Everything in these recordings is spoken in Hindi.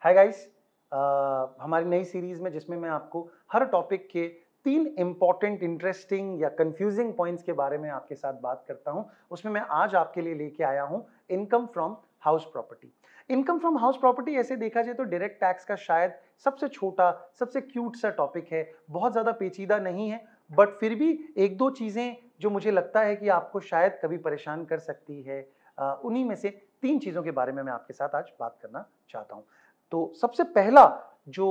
Hi guys. हमारी नई सीरीज में जिसमें मैं आपको हर टॉपिक के 3 इंपॉर्टेंट, इंटरेस्टिंग या कंफ्यूजिंग पॉइंट्स के बारे में आपके साथ बात करता हूं, उसमें मैं आज आपके लिए लेके आया हूं income from house property. Income from house property ऐसे देखा जाए तो डायरेक्ट टैक्स का शायद सबसे छोटा, सबसे क्यूट सा टॉपिक है, बहुत ज्यादा पेचीदा नहीं है, बट फिर भी एक दो चीजें जो मुझे लगता है कि आपको शायद कभी परेशान कर सकती है, उन्हीं में से 3 चीजों के बारे में मैं आपके साथ आज बात करना चाहता हूं। तो सबसे पहला जो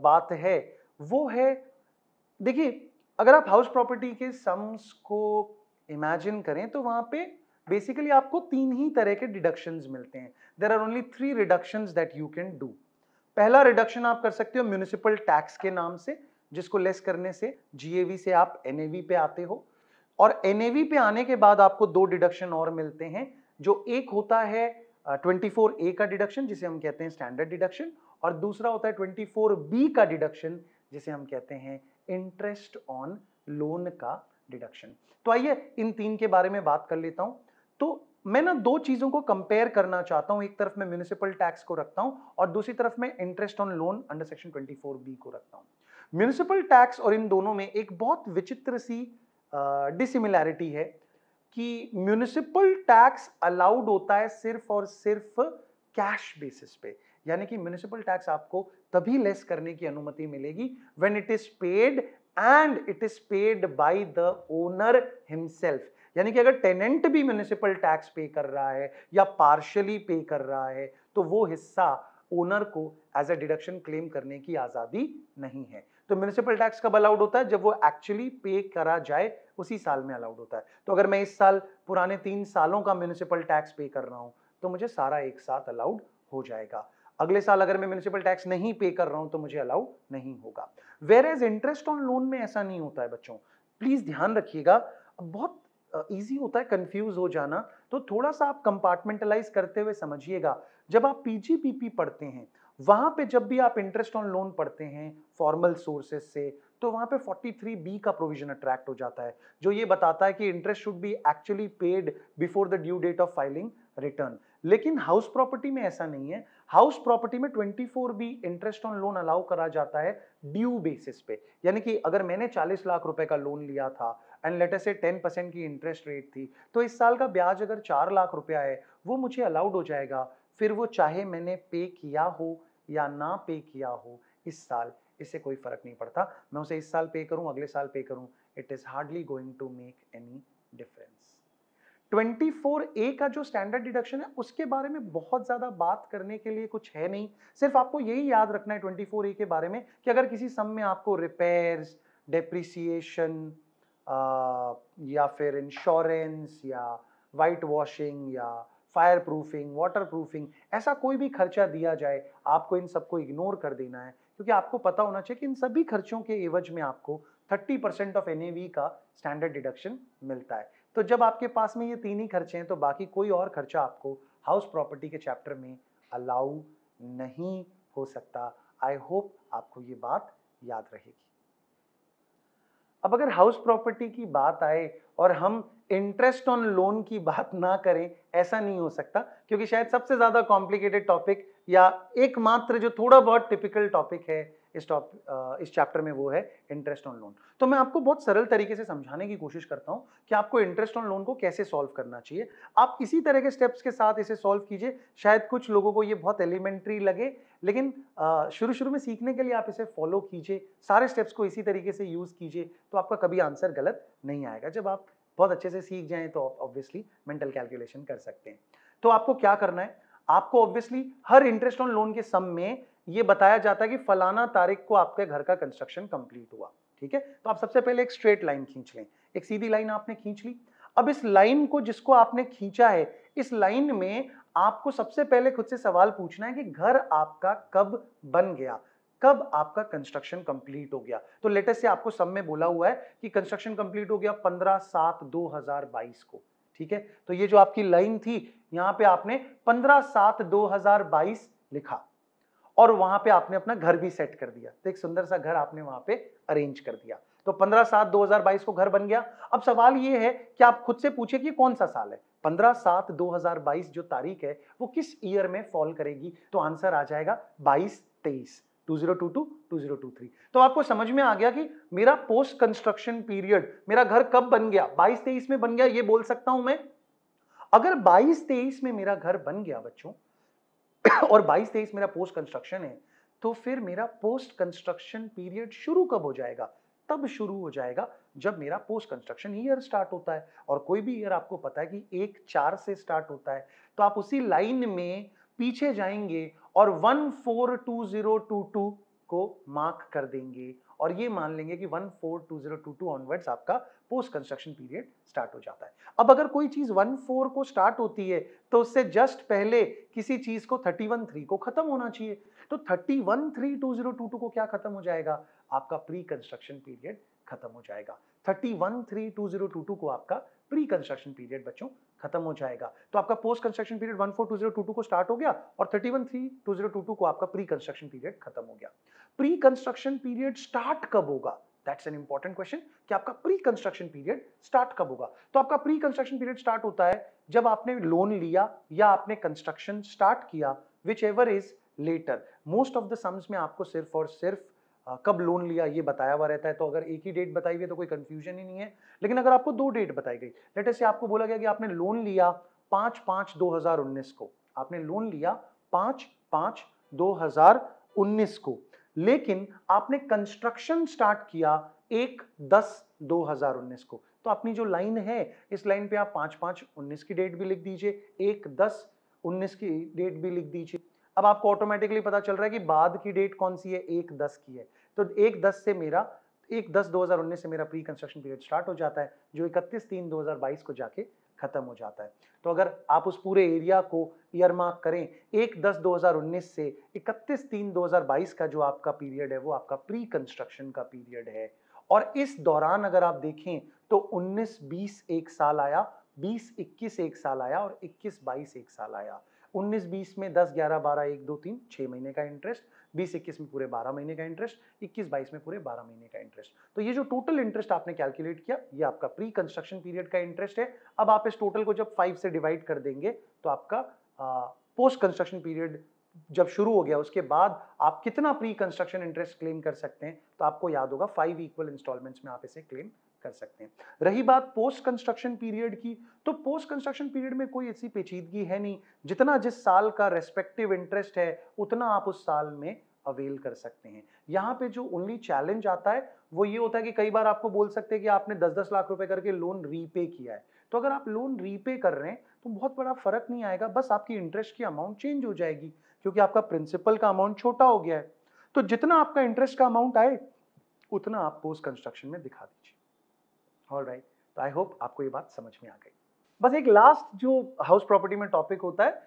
बात है वो है, देखिए, अगर आप हाउस प्रॉपर्टी के सम्स को इमेजिन करें तो वहां पे बेसिकली आपको 3 ही तरह के डिडक्शंस मिलते हैं। There are only 3 reductions that you can do. पहला रिडक्शन आप कर सकते हो म्युनिसिपल टैक्स के नाम से, जिसको लेस करने से जीएवी से आप एनएवी पे आते हो। और एनएवी पे आने के बाद आपको 2 डिडक्शन और मिलते हैं, जो एक होता है 24A का डिडक्शन जिसे हम कहते हैं स्टैंडर्ड डिडक्शन, और दूसरा होता है 24B का डिडक्शन जिसे हम कहते हैं इंटरेस्ट ऑन लोन का डिडक्शन। तो आइए इन 3 के बारे में बात कर लेता हूं। तो मैं ना 2 चीजों को कंपेयर करना चाहता हूं। एक तरफ मैं म्युनिसिपल टैक्स को रखता हूं और दूसरी तरफ मैं interest on loan under section 24B को रखता हूं। म्युनिसिपल टैक्स और इन दोनों में एक बहुत विचित्र सी डिसिमिलैरिटी है कि म्युनिसिपल टैक्स अलाउड होता है सिर्फ और सिर्फ कैश बेसिस पे। यानी कि म्युनिसिपल टैक्स आपको तभी लेस करने की अनुमति मिलेगी when it is paid and it is paid by the owner himself. यानी कि अगर टेनेंट भी म्युनिसिपल टैक्स पे कर रहा है या पार्शियली पे कर रहा है तो वो हिस्सा ओनर को एज अ डिडक्शन क्लेम करने की आजादी नहीं है। तो म्युनिसिपल टैक्स कब अलाउड होता है? जब वो एक्चुअली पे करा जाए, उसी साल में अलाउड होता है। तो अगर मैं इस साल पुराने 3 सालों का म्युनिसिपल टैक्स पे कर रहा हूं तो मुझे सारा एक साथ अलाउड हो जाएगा। अगले साल अगर मैं म्युनिसिपल टैक्स नहीं पे कर रहा हूं तो मुझे अलाउड नहीं होगा। Whereas interest on loan में ऐसा नहीं होता है बच्चों, प्लीज ध्यान रखिएगा। बहुत इजी होता है कंफ्यूज हो जाना, तो थोड़ा सा आप कंपार्टमेंटलाइज करते हुए समझिएगा। जब आप पीजीपीपी पढ़ते हैं, वहां पे जब भी आप इंटरेस्ट ऑन लोन पढ़ते हैं फॉर्मल सोर्सेस से, तो वहां पे 43B का प्रोविजन अट्रैक्ट हो जाता है, जो ये बताता है कि interest should be actually paid before the due date of filing return. लेकिन हाउस प्रॉपर्टी में ऐसा नहीं है। हाउस प्रॉपर्टी में 24B interest on loan allow करा जाता है ड्यू बेसिस पे। यानी कि अगर मैंने 40 लाख रुपए का लोन लिया था एंड लेट अस से 10% की इंटरेस्ट रेट थी, तो इस साल का ब्याज अगर 4 लाख रुपया है वो मुझे अलाउड हो जाएगा। फिर वो चाहे मैंने पे किया हो या ना पे किया हो इस साल, इससे कोई फर्क नहीं पड़ता। मैं उसे इस साल पे करूं, अगले साल पे करूं, it is hardly going to make any difference. 24A का जो स्टैंडर्ड डिडक्शन है उसके बारे में बहुत ज्यादा बात करने के लिए कुछ है नहीं। सिर्फ आपको यही याद रखना है 24A के बारे में कि अगर किसी सम में आपको रिपेयर्स, डेप्रिसिएशन या फिर इंश्योरेंस या वाइट वॉशिंग या फायर प्रूफिंग, वाटर प्रूफिंग, ऐसा कोई भी खर्चा दिया जाए, आपको इन सबको इग्नोर कर देना है, क्योंकि आपको पता होना चाहिए कि इन सभी खर्चों के एवज में आपको 30% ऑफ एनएवी का स्टैंडर्ड डिडक्शन मिलता है। तो जब आपके पास में ये 3 ही खर्चे हैं तो बाकी कोई और खर्चा आपको हाउस प्रॉपर्टी के चैप्टर में अलाउ नहीं हो सकता। आई होप आपको ये बात याद रहेगी। अब अगर हाउस प्रॉपर्टी की बात आए और हम इंटरेस्ट ऑन लोन की बात ना करें, ऐसा नहीं हो सकता, क्योंकि शायद सबसे ज्यादा कॉम्प्लिकेटेड टॉपिक या एकमात्र जो थोड़ा बहुत टिपिकल टॉपिक है इस चैप्टर में वो है इंटरेस्ट ऑन लोन। तो मैं आपको बहुत सरल तरीके से समझाने की कोशिश करता हूं कि आपको इंटरेस्ट ऑन लोन को कैसे सॉल्व करना चाहिए। आप इसी तरह के स्टेप्स के साथ इसे सॉल्व कीजिए। शायद कुछ लोगों को ये बहुत एलिमेंट्री लगे, लेकिन शुरू शुरू में सीखने के लिए आप इसे फॉलो कीजिए, सारे स्टेप्स को इसी तरीके से यूज कीजिए, तो आपका कभी आंसर गलत नहीं आएगा। जब आप बहुत अच्छे से सीख जाएं तो ऑब्वियसली मेंटल कैलकुलेशन कर सकते हैं। तो आपको क्या करना है, आपको obviously her interest on loan के सम में ये बताया जाता है कि फलाना तारीख को आपके घर का कंस्ट्रक्शन कंप्लीट हुआ। ठीक है, तो आप सबसे पहले एक स्ट्रेट लाइन खींच लें। एक सीधी लाइन आपने खींच ली। अब इस लाइन को जिसको आपने खींचा है, इस लाइन में आपको सबसे पहले खुद से सवाल पूछना है कि घर आपका कब बन गया, कब आपका कंस्ट्रक्शन कंप्लीट हो गया। तो लेटेस्ट से आपको सब में बोला हुआ है कि कंस्ट्रक्शन कंप्लीट हो गया 15/7/2022 को। ठीक है, तो ये जो आपकी लाइन थी, यहां पे आपने 15/7/2022 लिखा और वहां पे आपने अपना घर भी सेट कर दिया। तो एक सुंदर सा घर आपने वहां पे अरेंज कर दिया। तो 15/7/2022 को घर बन गया। अब सवाल ये है कि आप खुद से पूछे कि कौन सा साल है, 15/7/2022 जो तारीख है वो किस ईयर में फॉल करेगी, तो आंसर आ जाएगा 22-23, 2022 2023। तो आपको समझ में आ गया कि मेरा पोस्ट कंस्ट्रक्शन पीरियड, मेरा घर कब बन गया, 22-23 में बन गया, ये बोल सकता हूं मैं। अगर 22-23 में मेरा घर बन गया बच्चों और 22-23 मेरा पोस्ट कंस्ट्रक्शन है, तो फिर मेरा पोस्ट कंस्ट्रक्शन पीरियड शुरू कब हो जाएगा, तब शुरू हो जाएगा जब मेरा पोस्ट कंस्ट्रक्शन ईयर स्टार्ट होता है। और कोई भी ईयर आपको पता है कि 1/4 से स्टार्ट होता है, तो आप उसी लाइन में पीछे जाएंगे और 142022 को मार्क कर देंगे और ये मान लेंगे कि 142022 ऑनवर्ड्स आपका पोस्ट कंस्ट्रक्शन पीरियड स्टार्ट हो जाता है। अब अगर कोई चीज 14 को स्टार्ट होती है तो उससे जस्ट पहले किसी चीज को 31/3 को खत्म होना चाहिए, तो 31/3/2022 को क्या खत्म हो जाएगा, आपका प्री कंस्ट्रक्शन पीरियड खत्म हो जाएगा। 31/3/2022 को आपका प्री कंस्ट्रक्शन पीरियड बच्चों खत्म हो जाएगा। तो आपका पोस्ट कंस्ट्रक्शन पीरियड 142022 को स्टार्ट हो गया और 31/3/2022 को आपका प्री कंस्ट्रक्शन पीरियड खत्म हो गया। प्री कंस्ट्रक्शन पीरियड स्टार्ट कब होगा, दैट्स एन इंपॉर्टेंट क्वेश्चन कि आपका प्री कंस्ट्रक्शन पीरियड स्टार्ट कब होगा। तो आपका प्री कंस्ट्रक्शन पीरियड स्टार्ट होता है जब आपने लोन लिया या आपने कंस्ट्रक्शन स्टार्ट किया, whichever is later. Most of the sums में आपको सिर्फ और सिर्फ कब लोन लिया ये बताया हुआ रहता है, तो अगर एक ही डेट बताई हुई है तो कोई कंफ्यूजन ही नहीं है। लेकिन अगर आपको दो डेट बताई गई, लेट अस से आपको बोला गया कि आपने लोन लिया 5/5/2019 को, आपने लोन लिया 5/5/2019 को, लेकिन आपने कंस्ट्रक्शन स्टार्ट किया 1/10/2019 को, तो अपनी जो लाइन है इस लाइन पे आप 5/5/19 की डेट भी लिख दीजिए, 1/10/19 की डेट भी लिख दीजिए। अब आपको ऑटोमेटिकली पता चल रहा है कि बाद की डेट कौन सी है, 1/10 की है, तो 1/10 से मेरा 1/10/2019 से मेरा प्री कंस्ट्रक्शन पीरियड स्टार्ट हो जाता है, जो 31/3/2022 को जाके खत्म हो जाता है। तो अगर आप उस पूरे एरिया को ईयर मार्क करें, 1/10/2019 से 31/3/2022 का जो आपका पीरियड है वो आपका प्री कंस्ट्रक्शन का पीरियड है। और इस दौरान अगर आप देखें तो 19-20 एक साल आया, 20-21 एक साल आया और 21-22 एक साल आया। 19-20 में 10-11-12-1-2-3 6 महीने का इंटरेस्ट, 20-21 में पूरे 12 महीने का इंटरेस्ट, 21-22 में पूरे 12 महीने का इंटरेस्ट। तो ये जो टोटल इंटरेस्ट आपने कैलकुलेट किया ये आपका प्री कंस्ट्रक्शन पीरियड का इंटरेस्ट है। अब आप इस टोटल को जब 5 से डिवाइड कर देंगे तो आपका पोस्ट कंस्ट्रक्शन पीरियड जब शुरू हो गया उसके बाद आप कितना प्री कंस्ट्रक्शन इंटरेस्ट क्लेम कर सकते हैं, तो आपको याद होगा 5 इक्वल इंस्टॉलमेंट्स में आप इसे क्लेम कर सकते हैं। रही बात पोस्ट कंस्ट्रक्शन पीरियड की, तो पोस्ट कंस्ट्रक्शन पीरियड में कोई ऐसी पेचीदगी है नहीं, जितना जिस साल का रेस्पेक्टिव इंटरेस्ट है उतना आप उस साल में अवेल कर सकते हैं। यहाँ पे जो ओनली चैलेंज आता है वो ये होता है कि कई बार आपको बोल सकते हैं कि आपने 10-10 लाख रुपए करके लोन रीपे किया है, तो अगर आप लोन रीपे कर रहे हैं तो बहुत बड़ा फर्क नहीं आएगा, बस आपकी इंटरेस्ट की अमाउंट चेंज हो जाएगी क्योंकि आपका प्रिंसिपल का अमाउंट छोटा हो गया है। तो जितना आपका इंटरेस्ट का अमाउंट आए उतना आप पोस्ट कंस्ट्रक्शन में दिखा दीजिए। ऑलराइट, तो आई होप आपको ये बात समझ में आ गई। बस एक लास्ट जो हाउस प्रॉपर्टी में टॉपिक होता है,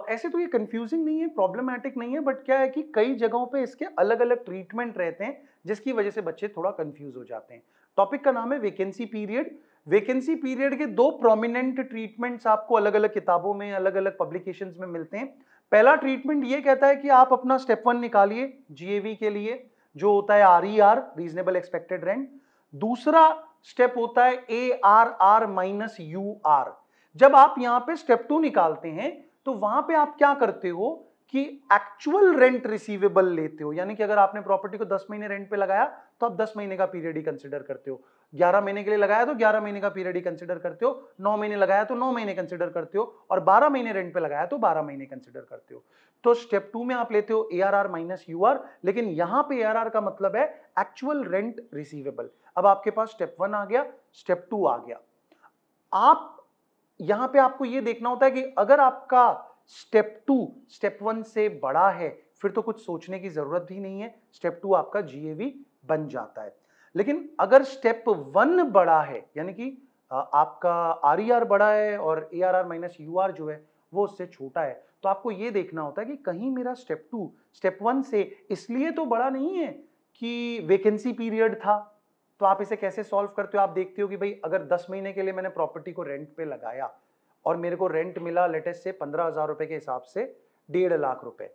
ऐसे तो ये कंफ्यूजिंग नहीं है, प्रॉब्लमैटिक नहीं है, बट क्या है कि कई जगहों पे इसके अलग अलग ट्रीटमेंट रहते हैं जिसकी वजह से बच्चे थोड़ा कंफ्यूज हो जाते हैं। टॉपिक का नाम है वैकेंसी पीरियड। वैकेंसी पीरियड के दो प्रोमिनेंट ट्रीटमेंट्स आपको अलग अलग किताबों में अलग अलग पब्लिकेशंस में मिलते हैं। पहला ट्रीटमेंट ये कहता है कि आप अपना स्टेप 1 निकालिए जीएवी के लिए, जो होता है RER, रीजनेबल एक्सपेक्टेड रेंट। दूसरा स्टेप होता है ARR माइनस UR। जब आप यहां पे स्टेप 2 निकालते हैं तो वहां पे आप क्या करते हो कि एक्चुअल रेंट रिसीवेबल लेते हो, यानी कि अगर आपने प्रॉपर्टी को 10 महीने रेंट पे लगाया तो आप 10 महीने का पीरियड ही कंसिडर करते हो, 11 महीने के लिए लगाया तो 11 महीने का पीरियड ही कंसिडर करते हो, 9 महीने लगाया तो 9 महीने कंसिडर करते हो और 12 महीने रेंट पे लगाया तो 12 महीने कंसिडर करते हो। तो स्टेप 2 में आप लेते हो ARR माइनस UR, लेकिन यहां पे ARR का मतलब है एक्चुअल रेंट रिसीवेबल। अब आपके पास स्टेप 1 आ गया, स्टेप 2 आ गया। आप यहां पे आपको यह देखना होता है कि अगर आपका स्टेप 2 स्टेप 1 से बड़ा है फिर तो कुछ सोचने की जरूरत ही नहीं है, स्टेप 2 आपका जीएवी बन जाता है। लेकिन अगर स्टेप 1 बड़ा है, यानी कि आपका RER बड़ा है और ARR माइनस UR जो है वो उससे छोटा है, तो आपको यह देखना होता है कि कहीं मेरा स्टेप 2 स्टेप 1 से इसलिए तो बड़ा नहीं है कि वैकेंसी पीरियड था। तो आप इसे कैसे सॉल्व करते हो, आप देखते हो कि भाई अगर 10 महीने के लिए मैंने प्रॉपर्टी को रेंट पे लगाया और मेरे को रेंट मिला लेटेस्ट से 15,000 रुपए के हिसाब से 1.5 लाख रुपए,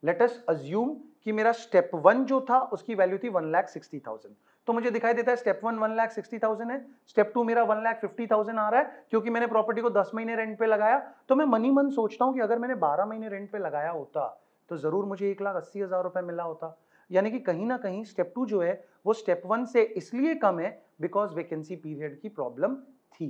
लेट अस अज्यूम कि मेरा स्टेप 1 जो था उसकी वैल्यू थी 1,60,000, तो मुझे दिखाई देता है स्टेप 1 1,60,000 है, स्टेप 2 मेरा 1,50,000 आ रहा है क्योंकि मैंने प्रॉपर्टी को 10 महीने रेंट पे लगाया। तो मैं मन ही मन सोचता हूं कि अगर मैंने 12 महीने रेंट पे लगाया होता तो जरूर मुझे 1,80,000 रुपए मिला होता। यानी कि कहीं ना कहीं स्टेप 2 जो है वो स्टेप 1 से इसलिए कम है बिकॉज वैकेंसी पीरियड की प्रॉब्लम थी।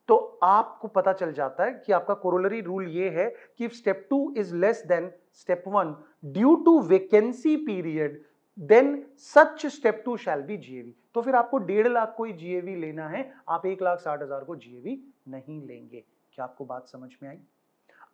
तो आपको पता चल जाता है कि आपका कोरोलरी रूल ये है कि if step 2 is less than step 1 due to vacancy period then such step 2 shall be GAV. तो फिर आपको 1.5 लाख को ही जीएवी लेना है, आप 1,60,000 को जीएवी नहीं लेंगे। क्या आपको बात समझ में आई?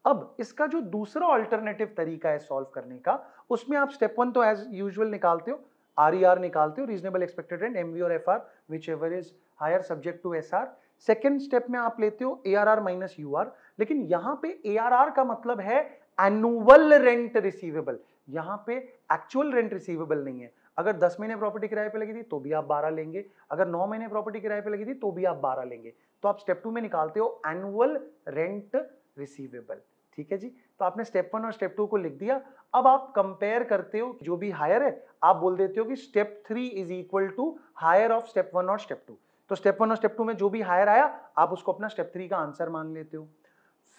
अब इसका जो दूसरा ऑल्टरनेटिव तरीका है सॉल्व करने का, उसमें आप स्टेप 1 तो एज यूजुअल निकालते हो, आरईआर निकालते हो, रीजनेबल एक्सपेक्टेड रेंट, एमवी और FR whichever is higher subject to SR. Second step में आप लेते हो एआरआर माइनस यूआर, लेकिन यहां पे एआरआर का मतलब है एनुअल रेंट रिसीवेबल, यहां पे एक्चुअल रेंट रिसीवेबल नहीं है। अगर 10 महीने प्रॉपर्टी किराए पे लगी थी तो भी आप 12 लेंगे, अगर 9 महीने प्रॉपर्टी किराए पे लगी थी तो भी आप 12 लेंगे। तो आप स्टेप 2 में निकालते हो एनुअल रेंट रिसीवेबल। ठीक है जी, तो आपने स्टेप 1 और स्टेप 2 को लिख दिया। अब आप कंपेयर करते हो, जो भी हायर है आप बोल देते हो कि step 3 is equal to higher of step 1 और स्टेप 2। तो स्टेप 1 और स्टेप 2 में जो भी हायर आया आप उसको अपना स्टेप 3 का आंसर मान लेते हो।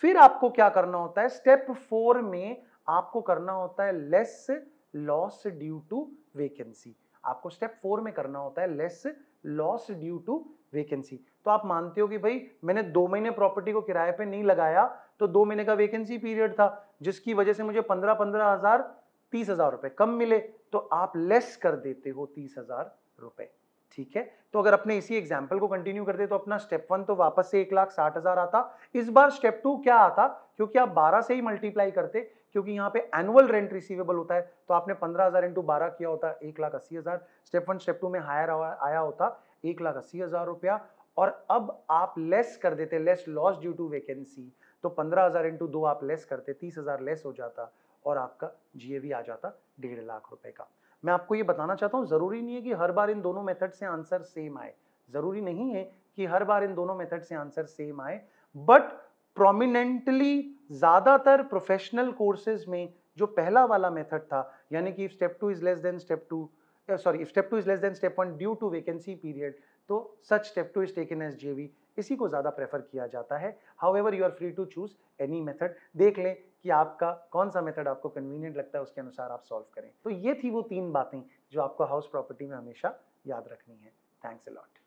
फिर आपको क्या करना होता है, स्टेप 4 में आपको करना होता है less loss due to vacancy. आपको स्टेप 4 में करना होता है less loss due to vacancy. तो आप मानते हो कि भाई मैंने 2 महीने प्रॉपर्टी को किराए पे नहीं लगाया, तो 2 महीने का वैकेंसी पीरियड था जिसकी वजह से मुझे 15-15 हजार 30,000 रुपए कम मिले, तो आप लेस कर देते हो 30,000 रुपए। ठीक है, तो अगर अपने इसी एग्जाम्पल को कंटिन्यू करते तो अपना स्टेप 1 तो वापस से 1,60,000 आता। इस बार स्टेप 2 क्या आता, क्योंकि आप 12 से ही मल्टीप्लाई करते, क्योंकि यहाँ पे एनुअल रेंट रिसीवेबल होता है, तो आपने 15,000 इंटू 12 किया होता 1,80,000। स्टेप 1 स्टेप 2 में हायर आया होता 1,80,000 रुपया, और अब आप लेस कर देते, less loss due to vacancy, तो 15,000 इंटू 2 आप लेस करते, 30,000 लेस हो जाता और आपका जीएवी आ जाता 1.5 लाख रुपए का। मैं आपको ये बताना चाहता हूं, जरूरी नहीं है कि हर बार इन दोनों मेथड से आंसर सेम आए, जरूरी नहीं है कि हर बार इन दोनों मेथड से आंसर सेम आए, बट प्रोमिनेंटली ज्यादातर प्रोफेशनल कोर्सेज में जो पहला वाला मेथड था, यानी कि step 2 is less than step 2, sorry step 2 is less than step 1 due to vacancy period, तो such step 2 is taken as JV, इसी को ज्यादा प्रेफर किया जाता है। However you are free to choose any method, देख लें कि आपका कौन सा मेथड आपको कन्वीनियंट लगता है, उसके अनुसार आप सॉल्व करें। तो ये थी वो 3 बातें जो आपको हाउस प्रॉपर्टी में हमेशा याद रखनी है। Thanks a lot.